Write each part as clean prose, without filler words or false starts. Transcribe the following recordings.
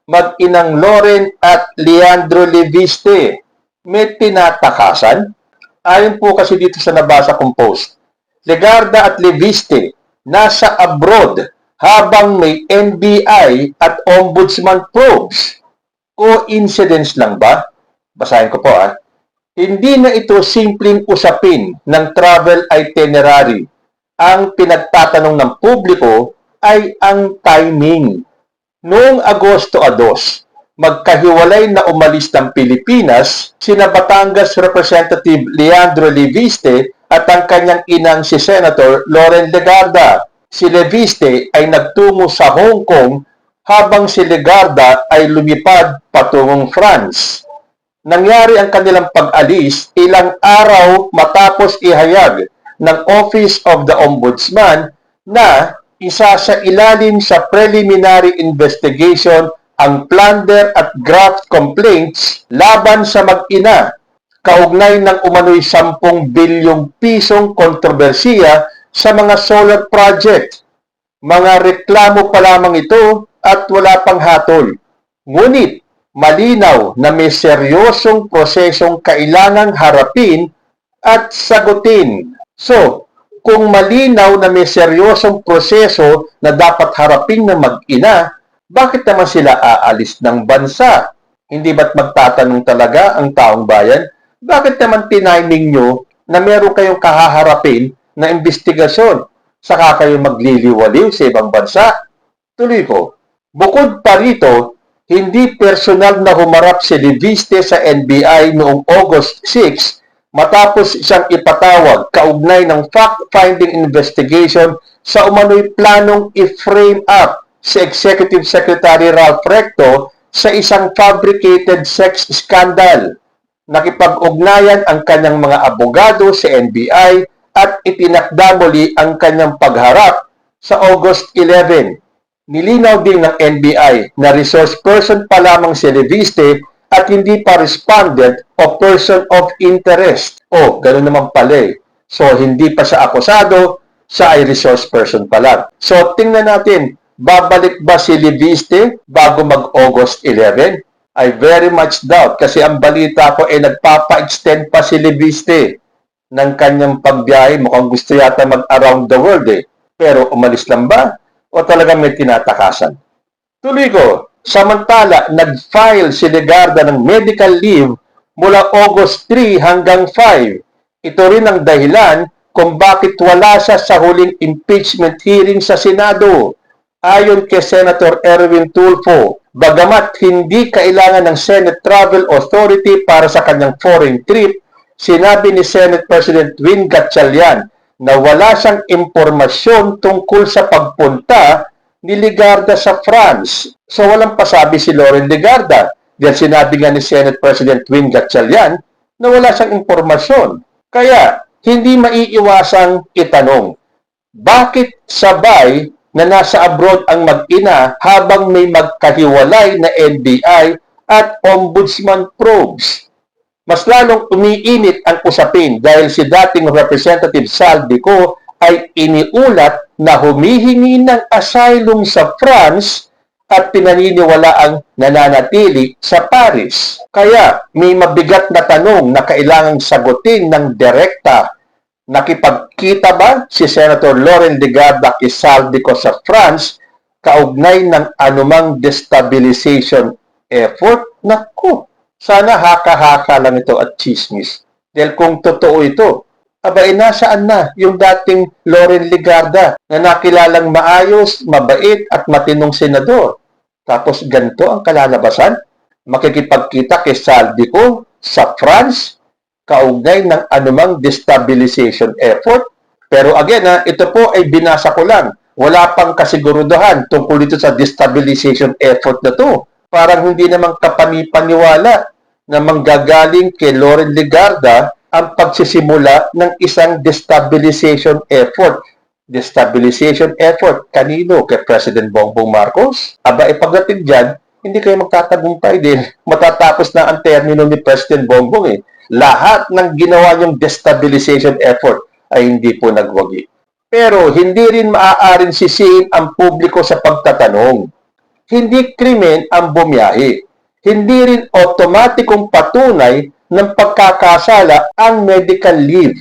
mag-inang Loren at Leandro Leviste, may tinatakasan? Ayon po kasi dito sa nabasa kong post, Legarda at Leviste nasa abroad habang may NBI at Ombudsman probes. Coincidence lang ba? Basahin ko po Hindi na ito simpleng usapin ng travel itinerary. Ang pinagtatanong ng publiko ay ang timing. Noong Agosto 2, magkahiwalay na umalis ng Pilipinas sina Batangas Representative Leandro Leviste at ang kanyang inang si Senator Loren Legarda. Si Leviste ay nagtungo sa Hong Kong habang si Legarda ay lumipad patungong France. Nangyari ang kanilang pag-alis ilang araw matapos ihayag ng Office of the Ombudsman na isa sa ilalim sa preliminary investigation ang plunder at graft complaints laban sa mag-ina kaugnay ng umano'y 10 bilyong pisong kontrobersiya sa mga solar project. Mga reklamo pa lamang ito at wala pang hatol. Ngunit malinaw na may seryosong prosesong kailangang harapin at sagutin. So, kung malinaw na may seryosong proseso na dapat harapin ng mag-ina, bakit naman sila aalis ng bansa? Hindi ba't magtatanong talaga ang taong bayan? Bakit naman tiniming nyo na meron kayong kahaharapin na investigasyon? Saka kayo magliliwaliw sa ibang bansa? Tuloy ko. Bukod pa rito, hindi personal na humarap si Leviste sa NBI noong August 6 matapos siyang ipatawag kaugnay ng fact-finding investigation sa umano'y planong i-frame up si Executive Secretary Ralph Recto sa isang fabricated sex scandal. Nakipag-ugnayan ang kanyang mga abogado sa NBI at itinakda muli ang kanyang pagharap sa August 11. Nilinaw din ng NBI na resource person pa lamang si Leviste at hindi pa respondent o person of interest. Ganoon naman pala So, hindi pa siya akusado, siya ay resource person pa lang. So, tingnan natin, babalik ba si Leviste bago mag-August 11? I very much doubt kasi ang balita ko ay nagpapa-extend pa si Leviste ng kanyang pagbiyahe. Mukhang gusto yata mag-around the world Pero umalis lang ba? O talagang may tinatakasan? Tuloy ko. Samantala, nag-file si Legarda ng medical leave mula August 3 hanggang 5. Ito rin ang dahilan kung bakit wala siya sa huling impeachment hearing sa Senado. Ayon kay Senator Erwin Tulfo, bagamat hindi kailangan ng Senate Travel Authority para sa kanyang foreign trip, sinabi ni Senate President Win Gatchalian na wala siyang impormasyon tungkol sa pagpunta ni Legarda sa France. So walang pasabi si Loren Legarda. Dahil sinabi nga ni Senate President Win Gatchalian na wala siyang impormasyon. Kaya hindi maiiwasang itanong, bakit sabay na nasa abroad ang mag-ina habang may magkahiwalay na NBI at Ombudsman probes? Mas lalong umiinit ang usapin dahil si dating Representative Saldico ay iniulat na humihingi ng asylum sa France at pinaniniwalaang nananatili sa Paris. Kaya may mabigat na tanong na kailangang sagutin ng direkta. Nakipagkita ba si Senator Loren Legarda kay Saldico sa France kaugnay ng anumang destabilization effort? Naku, sana haka-haka lang ito at chismis. Dahil kung totoo ito, nasaan na yung dating Loren Legarda na nakilalang maayos, mabait at matinong senador? Tapos ganito ang kalalabasan? Makikipagkita kay Saldico sa France kaugnay ng anumang destabilization effort? Pero again, ito po ay binasa ko lang. Wala pang kasiguruduhan tungkol dito sa destabilization effort na to. Parang hindi namang kapanipaniwala na manggagaling kay Loren Legarda ang pagsisimula ng isang destabilization effort. Destabilization effort, kanino? Kay President Bongbong Marcos? Pagdating dyan, hindi kayo magtatagumpay din. Matatapos na ang termino ni President Bongbong Lahat ng ginawa niyong destabilization effort ay hindi po nagwagi. Pero hindi rin maaaring sisihin ang publiko sa pagtatanong. hindi krimen ang bumiyahe. Hindi rin otomatikong patunay ng pagkakasala ang medical leave.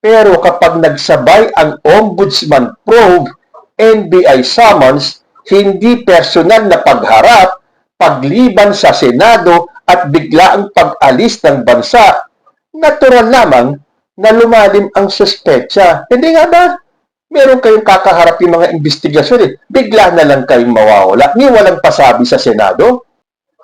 Pero kapag nagsabay ang Ombudsman probe, NBI summons, hindi personal na pagharap, pagliban sa Senado at biglaang pag-alis ng bansa, natural lamang na lumalim ang suspetsa. Hindi nga ba? Meron kayong kakaharap yung mga investigasyon bigla na lang kayong mawawala, ni walang pasabi sa Senado.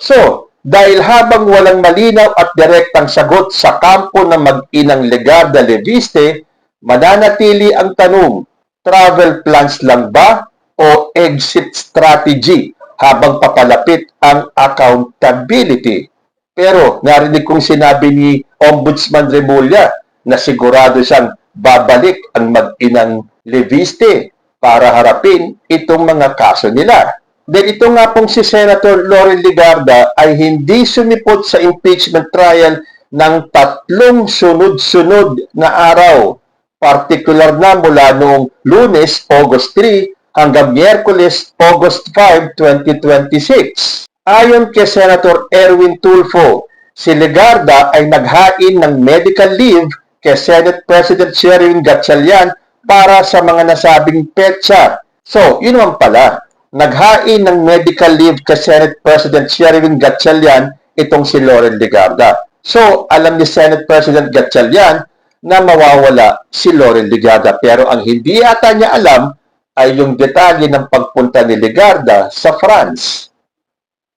So, dahil habang walang malinaw at direktang sagot sa kampo ng mag-inang Legarda Leviste, mananatili ang tanong, travel plans lang ba o exit strategy habang papalapit ang accountability? Pero narinig kong sinabi ni Ombudsman Remulla na sigurado siyang babalik ang mag-inang Leviste para harapin itong mga kaso nila. Dahil ito nga pong si Senator Loren Legarda ay hindi sumipot sa impeachment trial ng 3 sunod-sunod na araw, partikular na mula noong Lunes, August 3 hanggang Miyerkules, August 5, 2026. Ayon kay Senator Erwin Tulfo, si Legarda ay naghain ng medical leave kay Senate President Sherilyn Gatchalian para sa mga nasabing petsa. So, yun naman pala, naghain ng medical leave kay Senate President Sherilyn Gatchalian itong si Loren Legarda. So, alam ni Senate President Gatchalian na mawawala si Loren Legarda. Pero ang hindi ata niya alam ay yung detalye ng pagpunta ni Legarda sa France.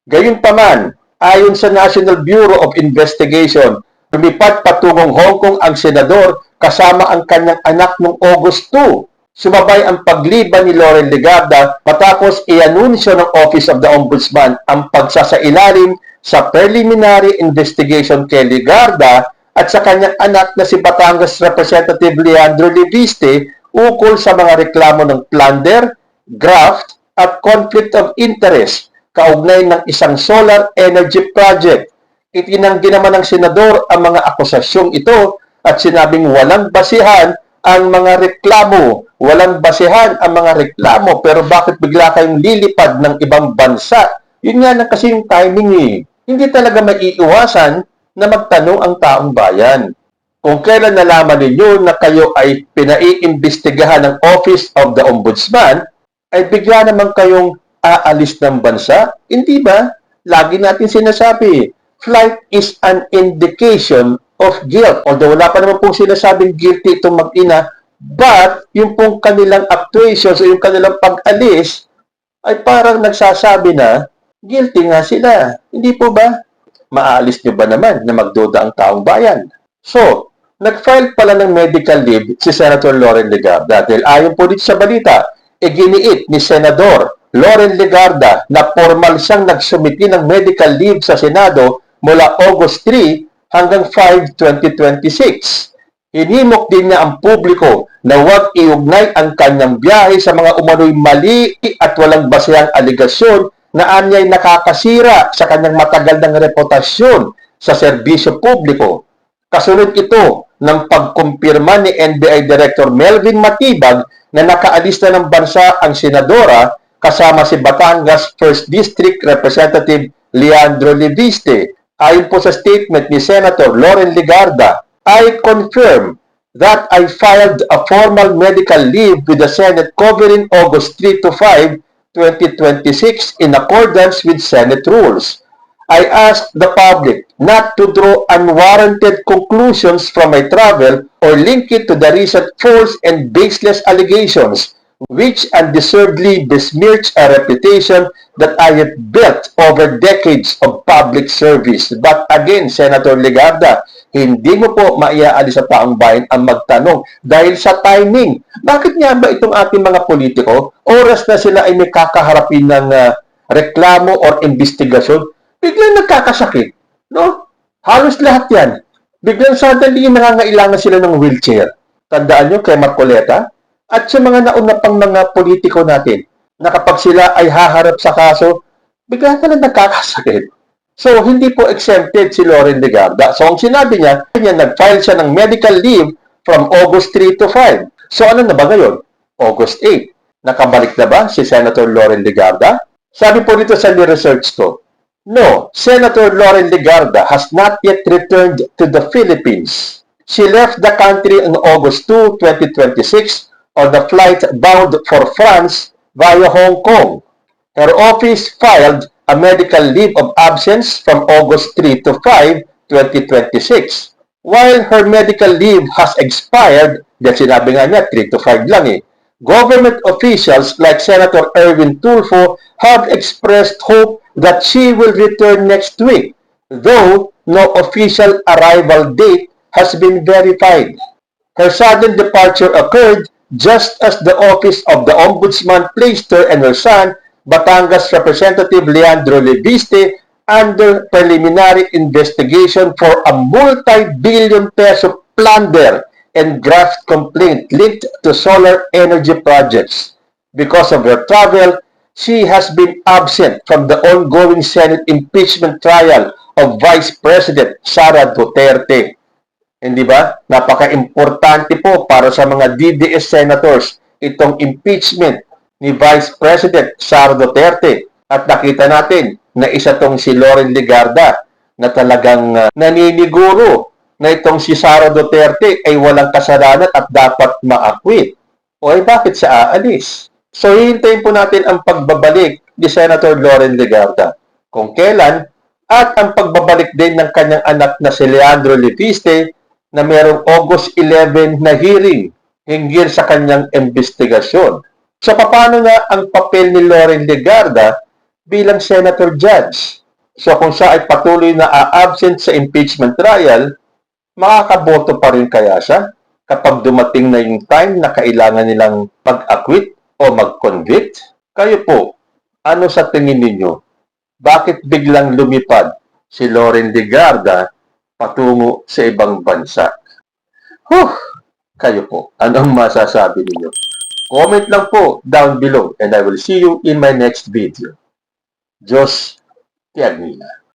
Gayunpaman, ayon sa National Bureau of Investigation, lumipad patungong Hong Kong ang senador kasama ang kanyang anak noong August 2. Sumabay ang pagliban ni Loren Legarda matapos i-anunsyo ng Office of the Ombudsman ang pagsasailalim sa preliminary investigation kay Legarda at sa kanyang anak na si Batangas Representative Leandro Leviste ukol sa mga reklamo ng plunder, graft at conflict of interest kaugnay ng isang solar energy project. Itinanggi naman ng senador ang mga akusasyong ito at sinabing walang basihan ang mga reklamo. Walang basihan ang mga reklamo. Pero bakit bigla kayong lilipad ng ibang bansa? Yun nga na kasi yung timing Hindi talaga maiiwasan na magtanong ang taong bayan. Kung kailan nalaman ninyo na kayo ay pinaiimbestigahan ng Office of the Ombudsman, ay bigla naman kayong aalis ng bansa? Hindi ba? Lagi natin sinasabi, flight is an indication of guilt. Although wala pa naman pong sinasabing guilty itong mag-ina, but yung pong kanilang actuations o yung kanilang pag-alis ay parang nagsasabi na guilty nga sila. Hindi po ba? Maaalis nyo ba naman na magduda ang taong bayan? So, nag-file pala ng medical leave si Senator Loren Legarda dahil ayon po dito sa balita, giniit ni Senador Loren Legarda na formal siyang nagsumiti ng medical leave sa Senado mula August 3 hanggang 5, 2026. Hinimok din niya ang publiko na huwag iugnay ang kanyang biyahe sa mga umano'y mali at walang basehang aligasyon na anya'y nakakasira sa kanyang matagal ng reputasyon sa serbisyo publiko. Kasunod ito ng pagkumpirma ni NBI Director Melvin Matibag na nakaalis na ng bansa ang senadora kasama si Batangas 1st District Representative Leandro Leviste. Ayon po sa statement ni Senator Loren Legarda, I confirm that I filed a formal medical leave with the Senate covering August 3 to 5, 2026 in accordance with Senate rules. I ask the public not to draw unwarranted conclusions from my travel or link it to the recent false and baseless allegations which undeservedly besmirch a reputation that I have built over decades of public service. But again, Senator Legarda, hindi mo po maiaalis sa taong bayan ang magtanong dahil sa timing. Bakit nga ba itong ating mga politiko, oras na sila ay may kakaharapin ng reklamo or investigasyon, biglang nagkakasakit, no? Halos lahat yan. Biglang suddenly nangangailangan sila ng wheelchair. Tandaan nyo kay Marcoleta at sa mga nauna pang mga politiko natin na kapag sila ay haharap sa kaso, bigla na lang nagkakasakit. So, hindi po exempted si Loren Legarda. So, ang sinabi niya, nag-file siya ng medical leave from August 3 to 5. So, ano na ba ngayon? August 8. Nakabalik na ba si Senator Loren Legarda? Sabi po dito sa research ko, no, Senator Loren Legarda has not yet returned to the Philippines. She left the country on August 2, 2026 on a flight bound for France via Hong Kong. Her office filed a medical leave of absence from August 3 to 5, 2026. While her medical leave has expired, dahil sinabi nga niya 3 to 5 lang government officials like Senator Erwin Tulfo have expressed hope that she will return next week, though no official arrival date has been verified. Her sudden departure occurred just as the office of the Ombudsman placed her and her son, Batangas Representative Leandro Leviste, under preliminary investigation for a multi-billion peso plunder and graft complaint linked to solar energy projects. Because of her travel, she has been absent from the ongoing Senate impeachment trial of Vice President Sara Duterte. Hindi ba? Napaka-importante po para sa mga DDS senators itong impeachment ni Vice President Sara Duterte. At nakita natin na isa tong si Loren Legarda na talagang naniniguro na itong si Sara Duterte ay walang kasalanan at dapat ma-acquit. O ay bakit siya aalis? So hihintayin po natin ang pagbabalik ni Senator Loren Legarda. Kung kailan at ang pagbabalik din ng kanyang anak na si Leandro Leviste na mayroong August 11 na hearing hinggil sa kanyang investigasyon. So paano nga ang papel ni Loren Legarda bilang senator judge? So kung siya ay patuloy na a-absent sa impeachment trial, makakaboto pa rin kaya siya kapag dumating na yung time na kailangan nilang mag-acquit o mag-convict? Kayo po, ano sa tingin ninyo? Bakit biglang lumipad si Loren Legarda patungo sa ibang bansa? Kayo po, anong masasabi ninyo? Comment lang po down below and I will see you in my next video. Diyos, tiyag nila.